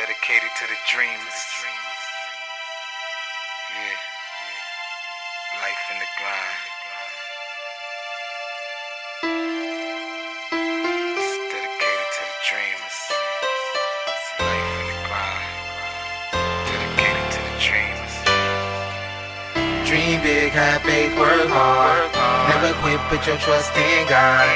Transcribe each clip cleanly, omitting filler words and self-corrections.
dedicated to the dreamers. Yeah, life in the grind. It's dedicated to the dreamers. It's life in the grind. Dedicated to the dreamers. Dream big, have faith, work hard. Never quit, put your trust in God.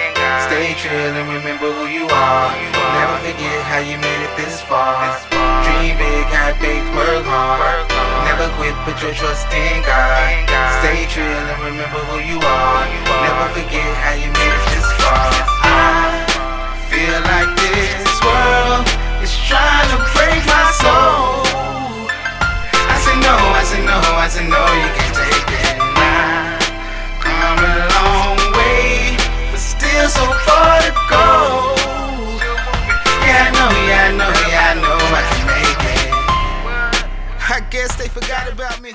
Stay true and remember who you are. Never forget how you made it this far. Dream big, have faith, work hard. Never quit, put your trust in God. Stay true and remember who you are. Never forget how you made it this far. I feel like this world is trying to break my soul. I say no, I say no, I say no, you can't take it now. Come a long way, but still so far to go. Yeah, I know I can make it. I guess they forgot about me.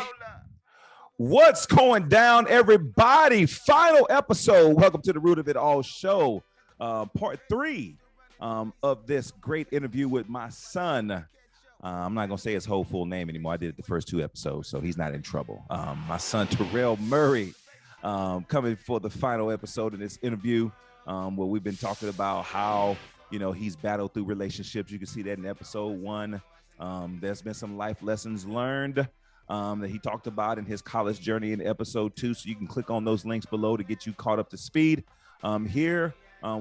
What's going down, everybody? Final episode. Welcome to the Root of It All show, part 3 of this great interview with my son. I'm not going to say his whole full name anymore. I did it the first 2 episodes, so he's not in trouble. My son, Tarale Murry, coming for the final episode of this interview, where we've been talking about how, he's battled through relationships. You can see that in episode 1. There's been some life lessons learned that he talked about in his college journey in episode 2. So you can click on those links below to get you caught up to speed. Here,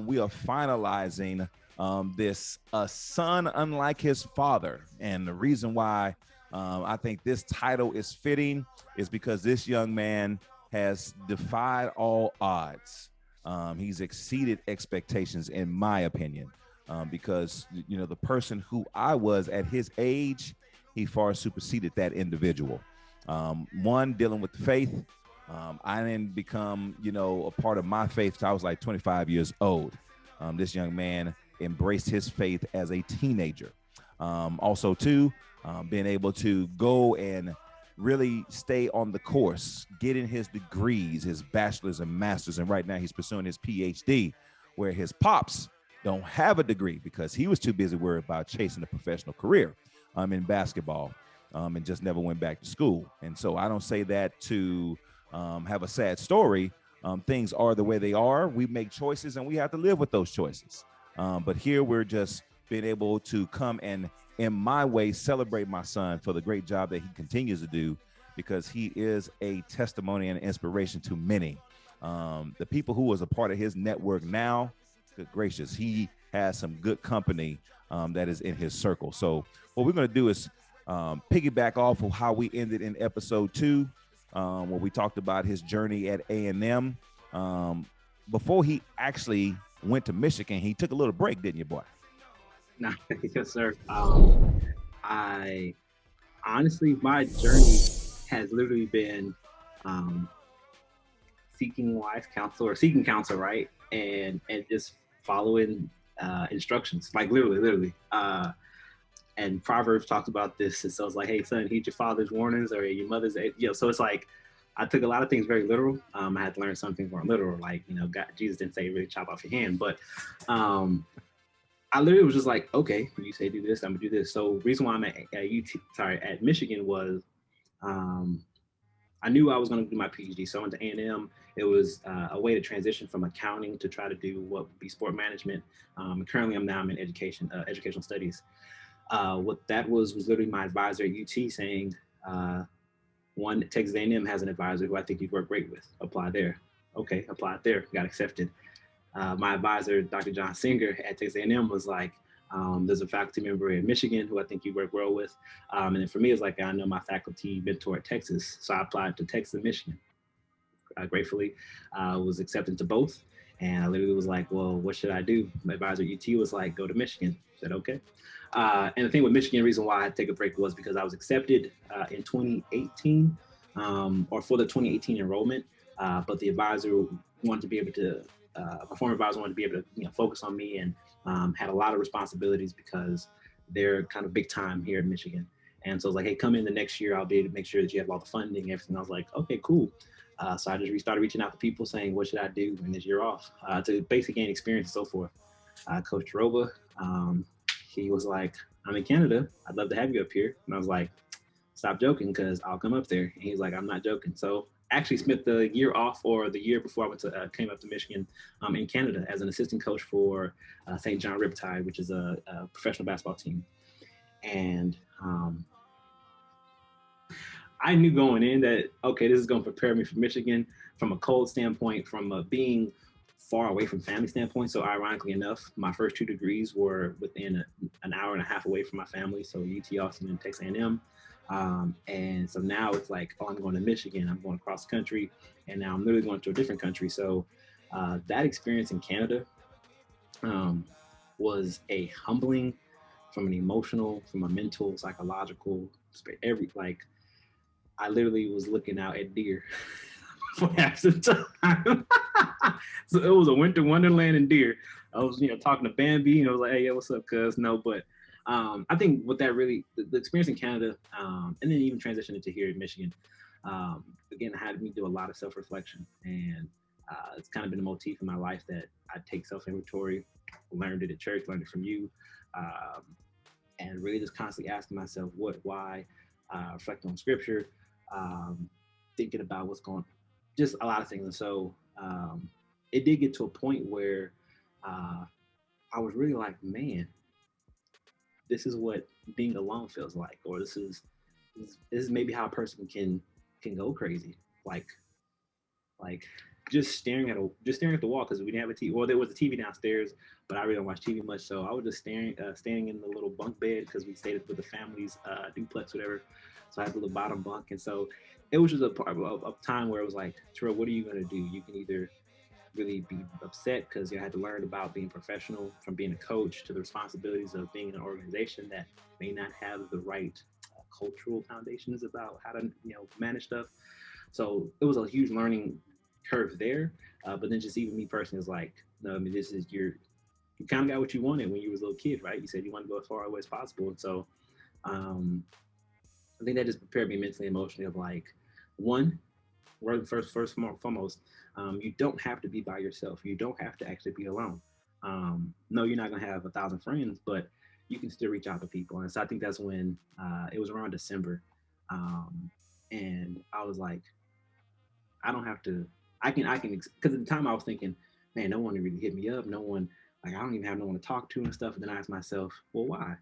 we are finalizing this a son unlike his father. And the reason why I think this title is fitting is because this young man has defied all odds. He's exceeded expectations, in my opinion, because, the person who I was at his age, he far superseded that individual. One, dealing with the faith. I didn't become, a part of my faith till I was like 25 years old. This young man embraced his faith as a teenager. Also, too, being able to go and really stay on the course, getting his degrees, his bachelor's and master's, and right now he's pursuing his PhD, where his pops don't have a degree because he was too busy worried about chasing a professional career in basketball, and just never went back to school. And so I don't say that to have a sad story. Things are the way they are. We make choices and we have to live with those choices. But here we're just being able to come and, in my way, celebrate my son for the great job that he continues to do, because he is a testimony and inspiration to many. The people who was a part of his network now, good gracious, he has some good company that is in his circle. So what we're going to do is piggyback off of how we ended in episode 2, where we talked about his journey at A&M. Before he actually went to Michigan, he took a little break, didn't you, boy? No, yes, sir. I honestly, my journey has literally been seeking counsel, right? And just following instructions, like literally. And Proverbs talks about this. And so it's like, hey, son, heed your father's warnings or your mother's, so it's like, I took a lot of things very literal. I had to learn some things weren't literal. Like, God, Jesus didn't say really chop off your hand, but I literally was just like, okay, when you say do this, I'm gonna do this. So the reason why I'm at Michigan was I knew I was gonna do my PhD. So I went to A&M. It was a way to transition from accounting to try to do what would be sport management. Currently, I'm in educational studies. What that was literally my advisor at UT saying, one, Texas A&M has an advisor who I think you'd work great with. Apply there. Okay, applied there. Got accepted. My advisor, Dr. John Singer at Texas A&M, was like, there's a faculty member in Michigan who I think you work well with. And then for me, it's like, I know my faculty mentor at Texas. So I applied to Texas and Michigan. Gratefully, was accepted to both. And I literally was like, well, what should I do? My advisor at UT was like, go to Michigan. I said, okay. And the thing with Michigan, the reason why I had to take a break was because I was accepted in 2018 or for the 2018 enrollment. But the advisor wanted to be able to, my former advisor wanted to be able to focus on me, and had a lot of responsibilities because they're kind of big time here in Michigan. And so I was like, hey, come in the next year. I'll be able to make sure that you have all the funding, everything. I was like, okay, cool. So I just started reaching out to people saying, what should I do in this year off to basically gain experience and so forth. Coach Roba, he was like, I'm in Canada. I'd love to have you up here. And I was like, stop joking because I'll come up there. And he's like, I'm not joking. So actually spent the year off, or the year before I went to came up to Michigan, in Canada as an assistant coach for St. John Riptide, which is a professional basketball team. And I knew going in that, okay, this is going to prepare me for Michigan from a cold standpoint, from being far away from family standpoint. So ironically enough, my first 2 degrees were within an hour and a half away from my family. So UT Austin and Texas A&M. And so now it's like, oh, I'm going to Michigan, I'm going across the country, and now I'm literally going to a different country. So that experience in Canada was a humbling, from an emotional, from a mental, psychological, I literally was looking out at deer for half the time. So it was a winter wonderland in deer. I was, talking to Bambi, and I was like, hey, yeah, what's up, cuz? No, but I think what that really, the experience in Canada, and then even transitioning to here in Michigan, again, had me do a lot of self-reflection. And it's kind of been a motif in my life that I take self-inventory, learned it at church, learned it from you, and really just constantly asking myself what, why, reflecting on scripture, thinking about what's going on, just a lot of things. And so it did get to a point where I was really like, man, this is what being alone feels like, or this is maybe how a person can go crazy, like just staring at the wall, because we didn't have a TV. Well, there was a TV downstairs, but I really don't watch TV much, so I was just standing in the little bunk bed, because we stayed with the family's duplex, whatever. So I had the little bottom bunk, and so it was just a part of a time where it was like, Terrell, what are you gonna do? You can either really be upset because you had to learn about being professional, from being a coach to the responsibilities of being in an organization that may not have the right cultural foundations about how to manage stuff. So it was a huge learning curve there. But then just even me personally is like, no, I mean, this is you kind of got what you wanted when you was a little kid, right? You said you want to go as far away as possible. And so I think that just prepared me mentally, emotionally, of like, one, first foremost, you don't have to be by yourself. You don't have to actually be alone. No, you're not gonna have 1,000 friends, but you can still reach out to people. And so I think that's when it was around December, and I was like, I don't have to. I can, because at the time I was thinking, man, no one really hit me up. No one, like, I don't even have no one to talk to and stuff. And then I asked myself, well, why?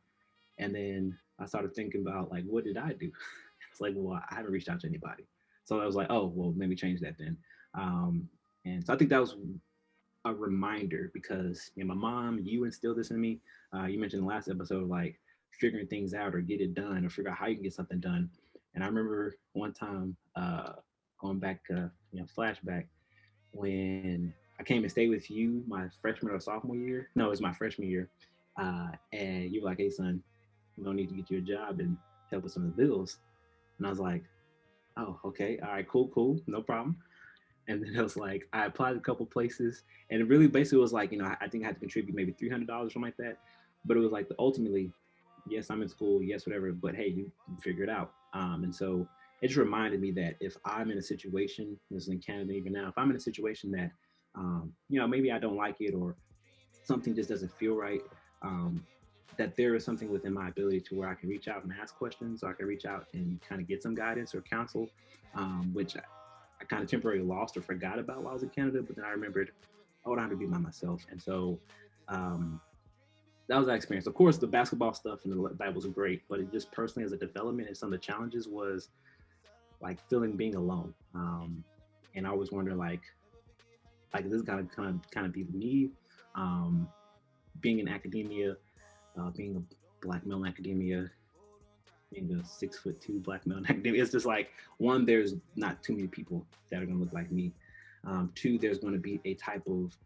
And then I started thinking about, like, what did I do? It's like, well, I haven't reached out to anybody. So I was like, oh, well, maybe change that then. And so I think that was a reminder, because my mom, you instilled this in me. You mentioned in the last episode, like figuring things out or get it done or figure out how you can get something done. And I remember one time going back, flashback, when I came and stayed with you my freshman or sophomore year. No, it was my freshman year. And you were like, hey, son, we're going to need to get you a job and help with some of the bills. And I was like, oh, okay. All right, cool. No problem. And then it was like, I applied a couple places, and it really basically was like, I think I had to contribute maybe $300, something like that. But it was like, ultimately, yes, I'm in school, yes, whatever, but hey, you figure it out. And so it just reminded me that if I'm in a situation, this is in Canada even now, if I'm in a situation that, maybe I don't like it, or something just doesn't feel right, that there is something within my ability to where I can reach out and ask questions, or I can reach out and kind of get some guidance or counsel, which I kind of temporarily lost or forgot about while I was in Canada. But then I remembered, I don't have to be by myself. And so that was that experience. Of course, the basketball stuff and that was great, but it just personally as a development, and some of the challenges was like being alone. And I always wonder, like this is kind of be me, being in academia, being a black male in academia, being a 6'2" black male in academia. It's just like, one, there's not too many people that are gonna look like me. Two, there's gonna be a type of,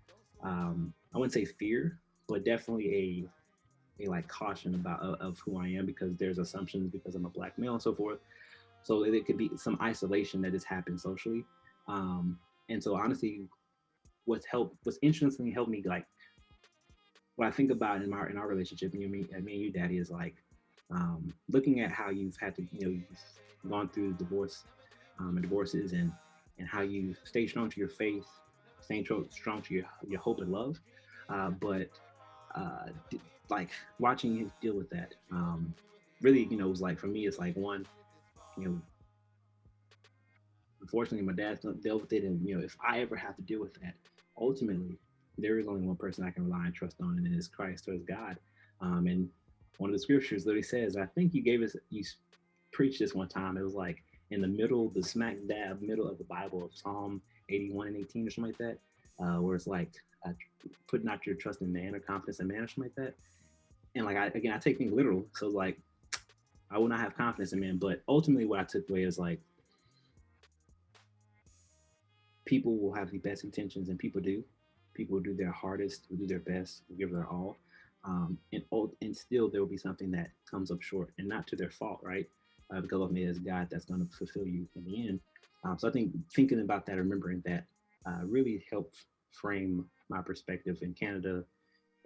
I wouldn't say fear, but definitely a like caution about of who I am, because there's assumptions because I'm a black male and so forth. So it could be some isolation that has happened socially. And so honestly, what's interestingly helped me, like what I think about in our relationship, me and you, Daddy, is like looking at how you've had to, you've gone through divorce and divorces, and how you stay strong to your faith, staying strong to your hope and love, but like watching you deal with that, really, it was like, for me, it's like, one, you know, unfortunately, my dad's not dealt with it, and if I ever have to deal with that, ultimately, there is only one person I can rely and trust on, and it is Christ, or is God. And one of the scriptures literally says, I think you preached this one time. It was like in the middle, the smack dab middle of the Bible, of Psalm 81 and 18 or something like that, where it's like, uh, put not your trust in man or confidence in man or something like that. And like, I take things literal. So it's like, I will not have confidence in man. But ultimately, what I took away is like, people will have the best intentions, and people do. People will do their hardest, will do their best, will give their all. And still there will be something that comes up short, and not to their fault, right? Because ultimately it's God that's going to fulfill you in the end. So I think thinking about that, remembering that, really helped frame my perspective in Canada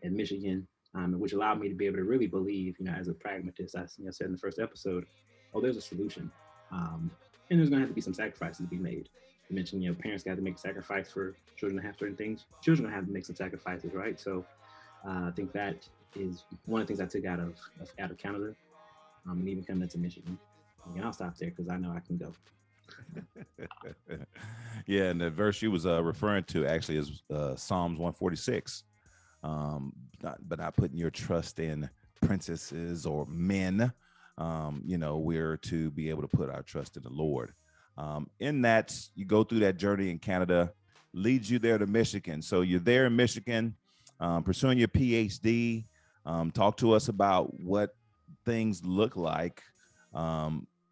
and Michigan, which allowed me to be able to really believe, as a pragmatist, I said in the first episode, oh, there's a solution. And there's going to have to be some sacrifices to be made. You mentioned, parents got to make sacrifice for children to have certain things. Children have to make some sacrifices, right? So I think that is one of the things I took out of Canada, and even coming into Michigan. And I'll stop there because I know I can go. Yeah, and the verse you was referring to actually is Psalms 146. But not putting your trust in princesses or men. We're to be able to put our trust in the Lord. In that, you go through that journey in Canada, leads you there to Michigan. So you're there in Michigan, pursuing your PhD. Talk to us about what things look like,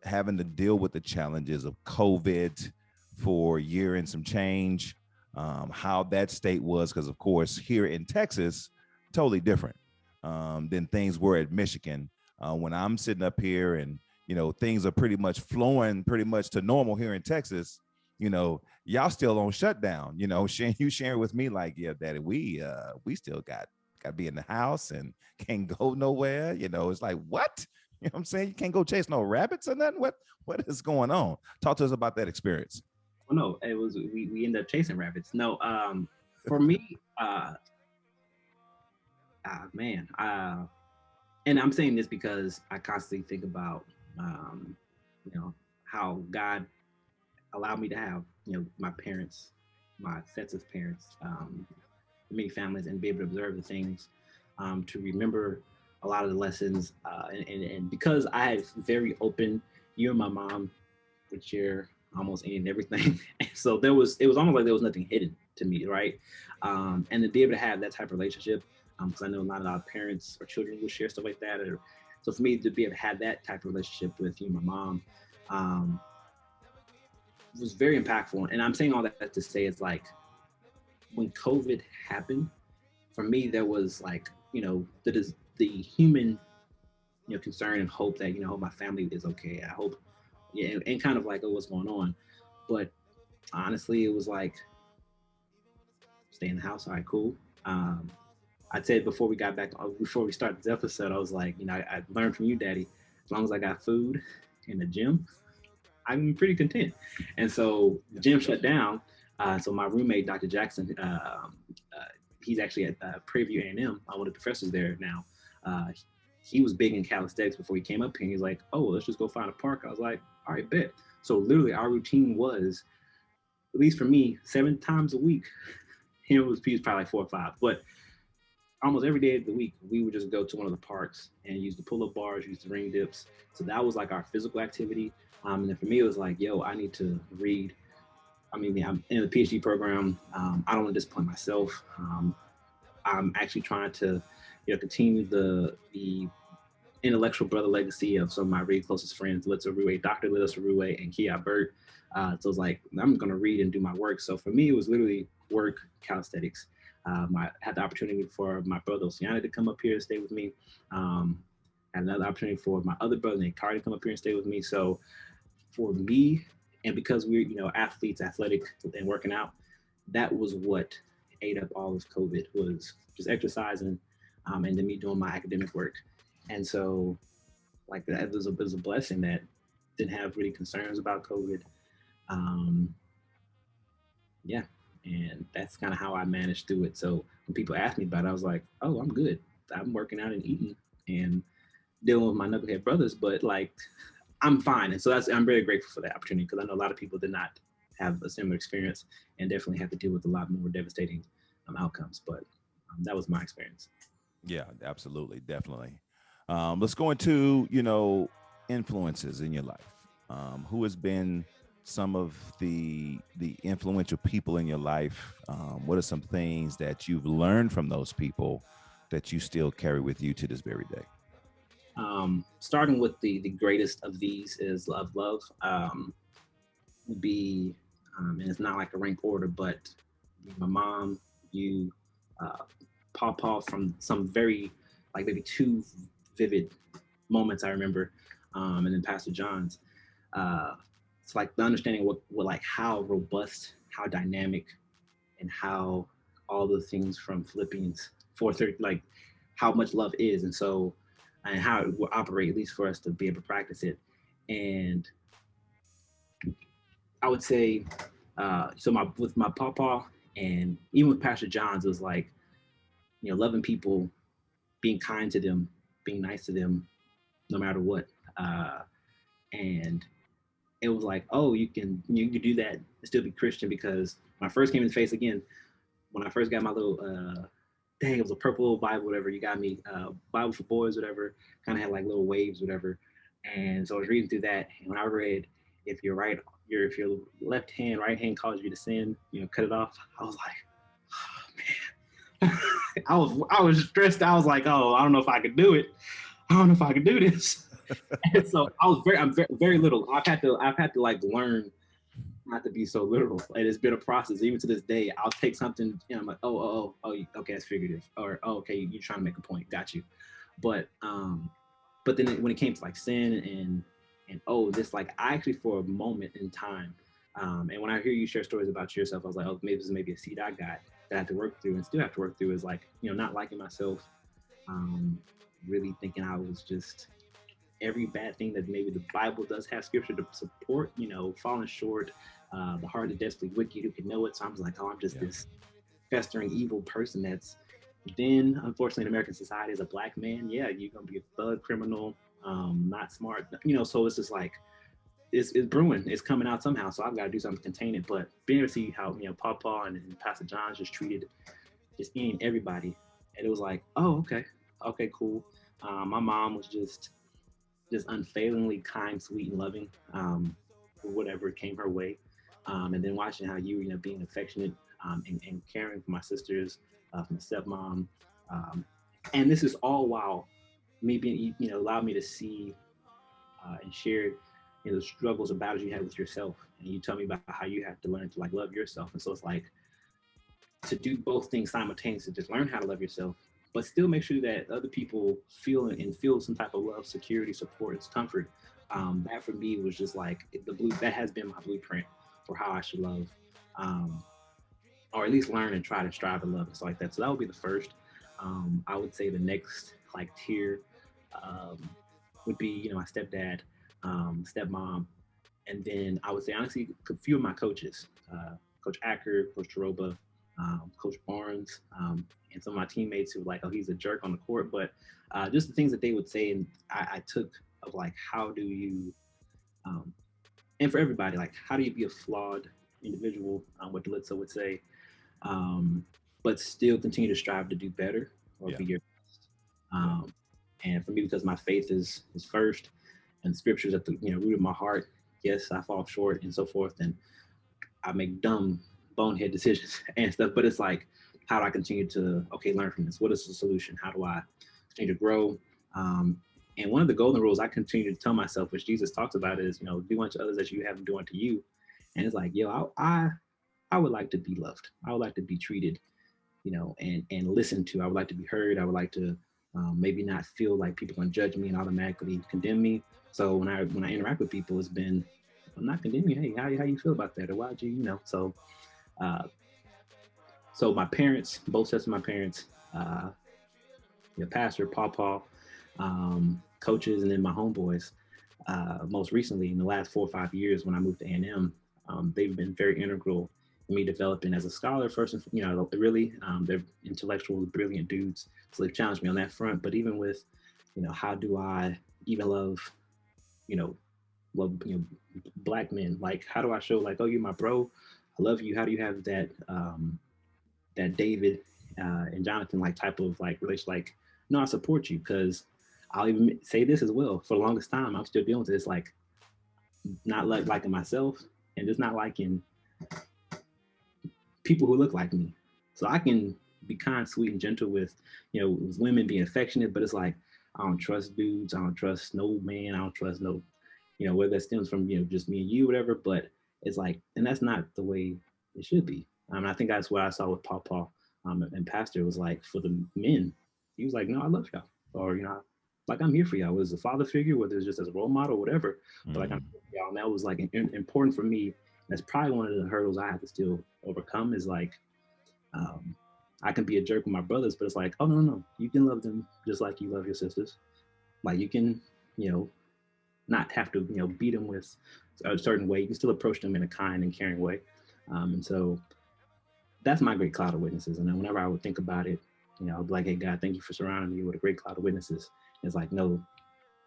having to deal with the challenges of COVID for a year and some change, how that state was, because of course here in Texas, totally different than things were at Michigan. When I'm sitting up here and things are pretty much flowing pretty much to normal here in Texas, y'all still on shutdown. Sharing with me like, yeah, Daddy, we still got to be in the house and can't go nowhere. It's like, what? You know what I'm saying? You can't go chase no rabbits or nothing. What is going on? Talk to us about that experience. Well, no, it was we ended up chasing rabbits. No, for me, man, and I'm saying this because I constantly think about, how God allowed me to have, my parents, my sets of parents, many families, and be able to observe the things, to remember a lot of the lessons, and because I had very open, you and my mom would share almost any and everything, so it was almost like there was nothing hidden to me, right? And to be able to have that type of relationship, because I know not a lot of parents or children will share stuff like that, so for me to be able to have that type of relationship with you and my mom, was very impactful. And I'm saying all that to say it's like, when COVID happened, for me, there was like, the human, concern and hope that, my family is okay. I hope, yeah, and kind of like, oh, what's going on? But honestly, it was like, stay in the house. All right, cool. I said before we started this episode, I was like, I learned from you, Daddy, as long as I got food in the gym, I'm pretty content. And so the gym shut down. So my roommate, Dr. Jackson, he's actually at Prairie A&M, one of the professors there now. He was big in calisthenics before he came up here. And he's like, oh, let's just go find a park. I was like, all right, bet. So literally our routine was, at least for me, 7 times a week. Him was probably like 4 or 5, but almost every day of the week, we would just go to one of the parks and use the pull-up bars, use the ring dips. So that was like our physical activity. And then for me, it was like, yo, I need to read. I mean, I'm in the PhD program. I don't want to disappoint myself. I'm actually trying to, continue the intellectual brother legacy of some of my really closest friends, Dr. Litz Arue and Kia Burt. So it's like, I'm going to read and do my work. So for me, it was literally work, calisthenics. I had the opportunity for my brother Oceana to come up here and stay with me. Had another opportunity for my other brother named Kari to come up here and stay with me. So for me, and because we're, athletes, athletic and working out, that was what ate up all of COVID, was just exercising, and then me doing my academic work. And so like that was a blessing that didn't have really concerns about COVID. Yeah. And that's kind of how I managed through it. So when people asked me about it, I was like, oh, I'm good. I'm working out and eating and dealing with my knucklehead brothers, but like I'm fine. And so I'm very grateful for that opportunity, because I know a lot of people did not have a similar experience and definitely have to deal with a lot more devastating outcomes. But that was my experience. Yeah, absolutely. Definitely. Let's go into, influences in your life. Who has been some of the influential people in your life? What are some things that you've learned from those people that you still carry with you to this very day? Starting with the greatest of these is love. Would be, and it's not like a rank order, but my mom, you, Paw from some very, like maybe two vivid moments I remember, and then Pastor John's. It's like the understanding what like how robust, how dynamic, and how all the things from Philippians 4:30, like how much love is, and so and how it will operate, at least for us to be able to practice it. And I would say, so with my pawpaw and even with Pastor John's, it was like, loving people, being kind to them, being nice to them, no matter what. And it was like, oh, you can do that and still be Christian, because when I first came in the face again, when I first got my little, dang, it was a purple Bible, whatever you got me, Bible for boys, whatever, kind of had like little waves, whatever. And so I was reading through that, and when I read, if your left hand, right hand calls you to sin, cut it off. I was like, oh, man, I was stressed. I was like, oh, I don't know if I could do it. I don't know if I could do this. And so I'm very little. I've had to like learn not to be so literal. And it's been a process. Even to this day, I'll take something and I'm like, oh, okay, that's figurative. Or, oh, okay, you're trying to make a point. Got you. But then when it came to like sin and this, like, I actually for a moment in time, and when I hear you share stories about yourself, I was like, oh, maybe this is maybe a seed I got that I have to work through and still have to work through, is like, not liking myself, really thinking I was just every bad thing that maybe the Bible does have scripture to support, falling short, the heart is desperately wicked, who can know it. So I was like, oh, I'm just this festering evil person that's then, unfortunately, in American society, as a Black man, you're going to be a thug, criminal, not smart, so it's just like, it's brewing, it's coming out somehow. So I've got to do something to contain it. But being able to see how, Papa and Pastor John just treated just everybody. And it was like, oh, okay, cool. My mom was just unfailingly kind, sweet, and loving, for whatever came her way. And then watching how you, being affectionate, and caring for my sisters, for my stepmom. And this is all while me being, allowed me to see and share, the struggles and battles you had with yourself. And you tell me about how you have to learn to like love yourself. And so it's like to do both things simultaneously, just learn how to love yourself, but still make sure that other people feel some type of love, security, support, and comfort. That for me was just like that has been my blueprint for how I should love, or at least learn and try to strive to love and stuff like that. So that would be the first. I would say the next like tier would be, my stepdad, stepmom, and then I would say honestly a few of my coaches, Coach Acker, Coach Taroba, Coach Barnes, and some of my teammates who were like, oh, he's a jerk on the court, but just the things that they would say, and I took of like, how do you, and for everybody, like, how do you be a flawed individual, what Delitza would say, but still continue to strive to do better or be your best. And for me, because my faith is first, and scriptures at the root of my heart, yes, I fall short and so forth, and I make dumb bonehead decisions and stuff, but it's like, how do I continue to learn from this? What is the solution? How do I continue to grow? And one of the golden rules I continue to tell myself, which Jesus talks about, is do unto others as you have them do unto you. And it's like, I would like to be loved. I would like to be treated, and listened to. I would like to be heard. I would like to maybe not feel like people are going to judge me and automatically condemn me. So when I interact with people, it's been, I'm not condemning you. Hey, how you feel about that? Or why'd you, so. So my parents, both sets of my parents, pastor, Paw, coaches, and then my homeboys, most recently in the last 4 or 5 years when I moved to A&M, they've been very integral me developing as a scholar first, and really, they're intellectual, brilliant dudes. So they've challenged me on that front. But even with, how do I even love, you know, black men? Like, how do I show like, oh, you're my bro, I love you? How do you have that David and Jonathan like type of like relation? Like, no, I support you, because I'll even say this as well. For the longest time, I'm still dealing with this, like not liking myself, and just not liking people who look like me. So I can be kind, sweet, and gentle with, with women, being affectionate, but it's like I don't trust dudes. I don't trust no man. I don't trust no, whether that stems from just me and you, whatever. But it's like, and that's not the way it should be. I think that's what I saw with Paul, and Pastor was like for the men. He was like, no, I love y'all, or like I'm here for y'all. Whether it's a father figure, whether it's just as a role model, whatever. But like I'm here for y'all, and that was like important for me. That's probably one of the hurdles I have to still overcome. Is like, I can be a jerk with my brothers, but it's like, oh no, you can love them just like you love your sisters. Like you can, not have to, beat them with a certain way. You can still approach them in a kind and caring way. And so that's my great cloud of witnesses. And then whenever I would think about it, I'd be like, hey God, thank you for surrounding me with a great cloud of witnesses. It's like, no,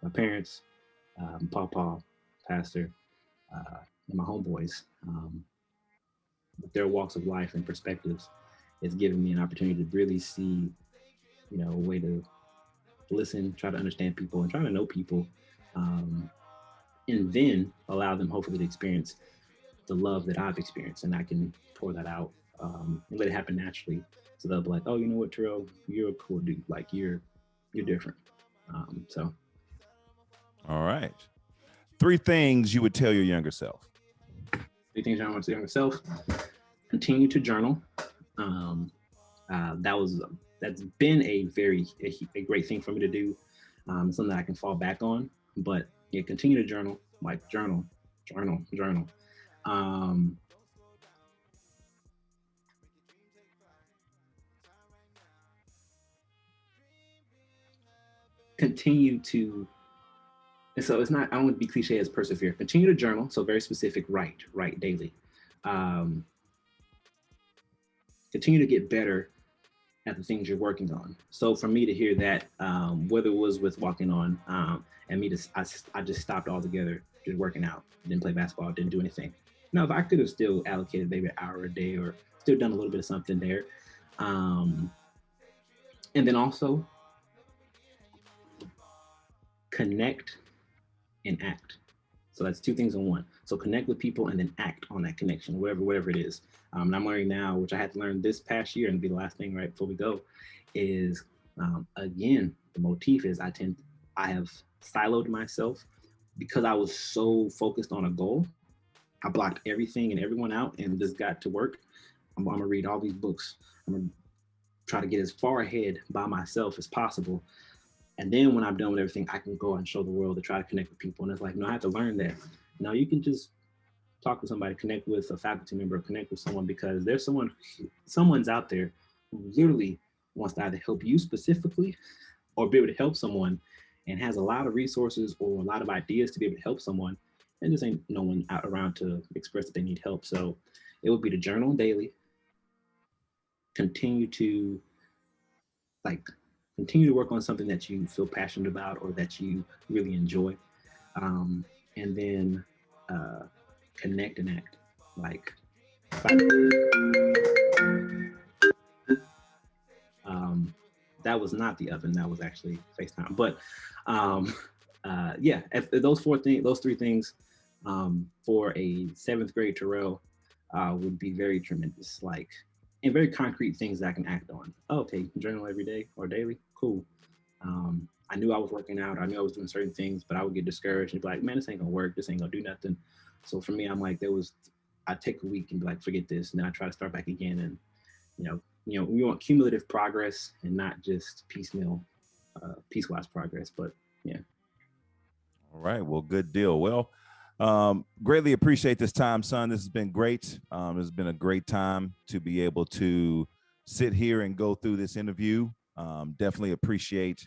my parents, Paul, Pastor, and my homeboys, with their walks of life and perspectives, it's given me an opportunity to really see, a way to listen, try to understand people, and try to know people, and then allow them hopefully to experience the love that I've experienced, and I can pour that out, and let it happen naturally. So they'll be like, oh, you know what, Terrell, you're a cool dude. Like you're different. So. All right. 3 things you would tell your younger self. 3 things I want to tell myself: continue to journal. That's been a great thing for me to do. Something that I can fall back on. But yeah, continue to journal. Like journal. Continue to. And so it's not, I don't want to be cliche as persevere. Continue to journal. So very specific, write daily. Continue to get better at the things you're working on. So for me to hear that, whether it was with walking on, and me I just stopped altogether, just working out, didn't play basketball, didn't do anything. Now, if I could have still allocated maybe an hour a day or still done a little bit of something there. And then also connect and act. So that's 2 things in one. So connect with people and then act on that connection, whatever it is. And I'm learning now, which I had to learn this past year, and be the last thing right before we go, is again, the motif is I have siloed myself because I was so focused on a goal. I blocked everything and everyone out and just got to work. I'm gonna read all these books. I'm gonna try to get as far ahead by myself as possible. And then when I'm done with everything, I can go and show the world, to try to connect with people. And it's like, no, I have to learn that. Now you can just talk to somebody, connect with a faculty member, connect with someone, because there's someone's out there who literally wants to either help you specifically or be able to help someone, and has a lot of resources or a lot of ideas to be able to help someone. And just ain't no one out around to express that they need help. So it would be to journal daily, continue to work on something that you feel passionate about or that you really enjoy, and then connect and act. Like, that was not the oven, that was actually FaceTime. But yeah, if those 3 things, for a 7th grade Terrell, would be very tremendous. Like, and very concrete things that I can act on. Oh, okay, journal every day or daily, cool. I knew I was working out, I knew I was doing certain things, but I would get discouraged and be like, man, this ain't gonna work, this ain't gonna do nothing. So for me, I'm like, I take a week and be like, forget this, and then I try to start back again. And we want cumulative progress and not just piecemeal, piecewise progress. But yeah. All right, well, good deal. Well, greatly appreciate this time, son. This has been great. It's been a great time to be able to sit here and go through this interview. Definitely appreciate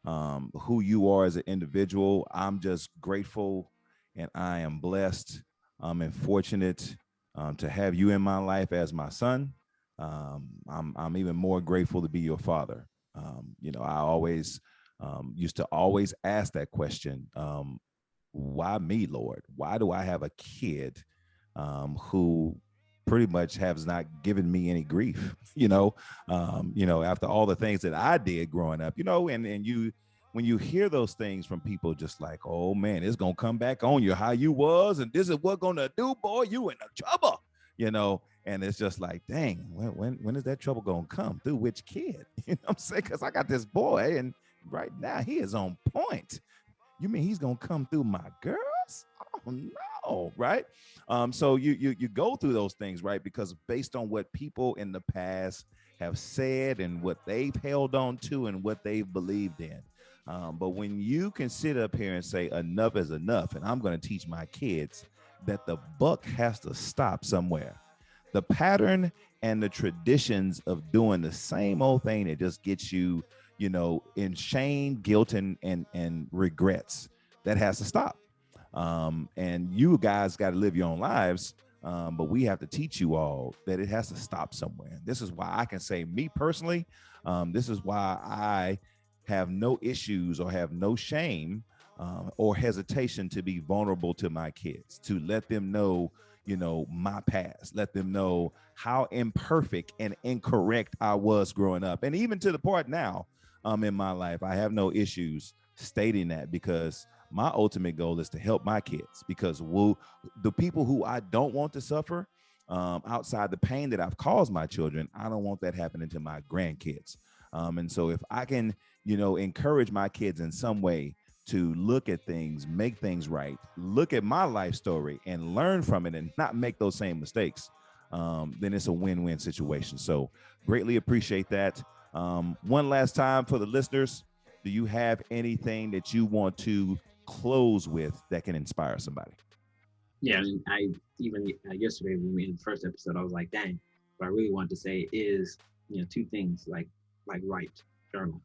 who you are as an individual. I'm just grateful, and I am blessed and fortunate to have you in my life as my son. I'm even more grateful to be your father. I always used to always ask that question, why me, Lord? Why do I have a kid who pretty much has not given me any grief, after all the things that I did growing up, and you, when you hear those things from people, just like, oh man, it's going to come back on you, how you was, and this is what going to do, boy, you in trouble, and it's just like, dang, when is that trouble going to come through which kid? You know what I'm saying? Because I got this boy and right now he is on point. You mean he's gonna come through my girls? Oh no, right? So you go through those things, right? Because based on what people in the past have said and what they've held on to and what they've believed in. But when you can sit up here and say enough is enough, and I'm going to teach my kids that the buck has to stop somewhere. The pattern and the traditions of doing the same old thing that just gets you, in shame, guilt, and regrets, that has to stop. And you guys got to live your own lives. But we have to teach you all that it has to stop somewhere. This is why I can say, me personally, this is why I have no issues or have no shame or hesitation to be vulnerable to my kids, to let them know, my past, let them know how imperfect and incorrect I was growing up. And even to the part now in my life, I have no issues stating that, because my ultimate goal is to help my kids, because the people who I don't want to suffer outside the pain that I've caused my children, I don't want that happening to my grandkids. And so if I can, encourage my kids in some way to look at things, make things right, look at my life story and learn from it and not make those same mistakes, then it's a win-win situation. So greatly appreciate that. One last time for the listeners, do you have anything that you want to close with that can inspire somebody? Yeah, and I even yesterday when we in the first episode, I was like, dang, what I really wanted to say is, two things, like write, journal,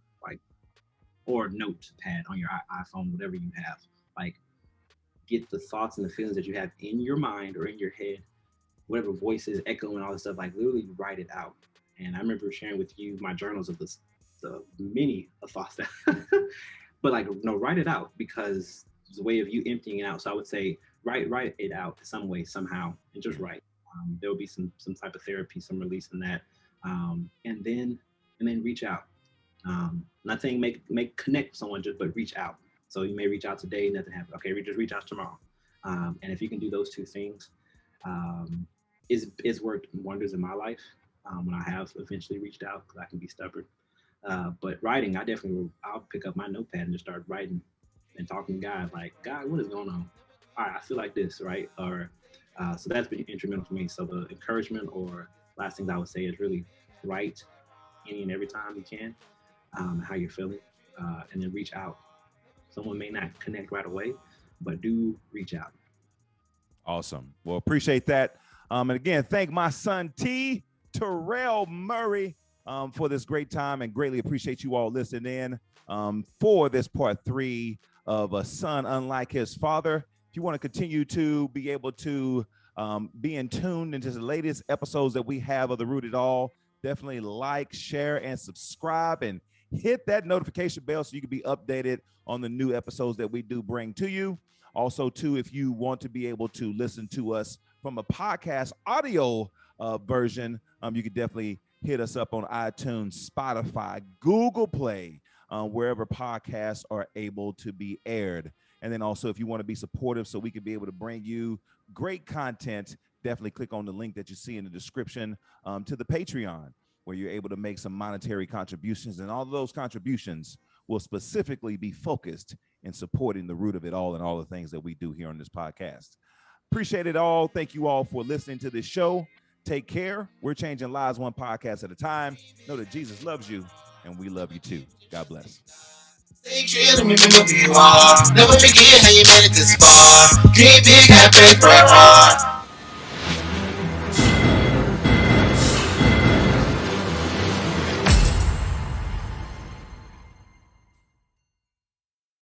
or notepad on your iPhone, whatever you have. Get the thoughts and the feelings that you have in your mind or in your head, whatever voices echoing, all this stuff, literally write it out. And I remember sharing with you my journals of the many thoughts that, but write it out, because it's a way of you emptying it out. So I would say write it out some way, somehow, and just write. There will be some type of therapy, some release in that, and then reach out. Not saying make connect with someone, but reach out. So you may reach out today, nothing happened. Okay, we just reach out tomorrow. And if you can do those two things, it's worked wonders in my life when I have eventually reached out, because I can be stubborn. But writing, I'll pick up my notepad and just start writing and talking to God, God, what is going on? All right, I feel like this, right? Or so that's been instrumental for me. So the encouragement, or last things I would say, is really write any and every time you can, how you're feeling, and then reach out. Someone may not connect right away, but do reach out. Awesome. Well, appreciate that. And again, thank my son Tarale Murry for this great time, and greatly appreciate you all listening in for this part 3 of A Son Unlike His Father. If you want to continue to be able to be in tune into the latest episodes that we have of The Root It All, definitely like, share, and subscribe, and hit that notification bell so you can be updated on the new episodes that we do bring to you. Also, too, if you want to be able to listen to us from a podcast audio version, you can definitely hit us up on iTunes, Spotify, Google Play, wherever podcasts are able to be aired. And then also, if you want to be supportive so we can be able to bring you great content, definitely click on the link that you see in the description to the Patreon, where you're able to make some monetary contributions. And all of those contributions will specifically be focused in supporting the root of it all and all the things that we do here on this podcast. Appreciate it all. Thank you all for listening to this show. Take care. We're changing lives one podcast at a time. Know that Jesus loves you, and we love you too. God bless. Stay chill and remember who you are. Never forget how you made it this far. Dream big, have faith, pray hard.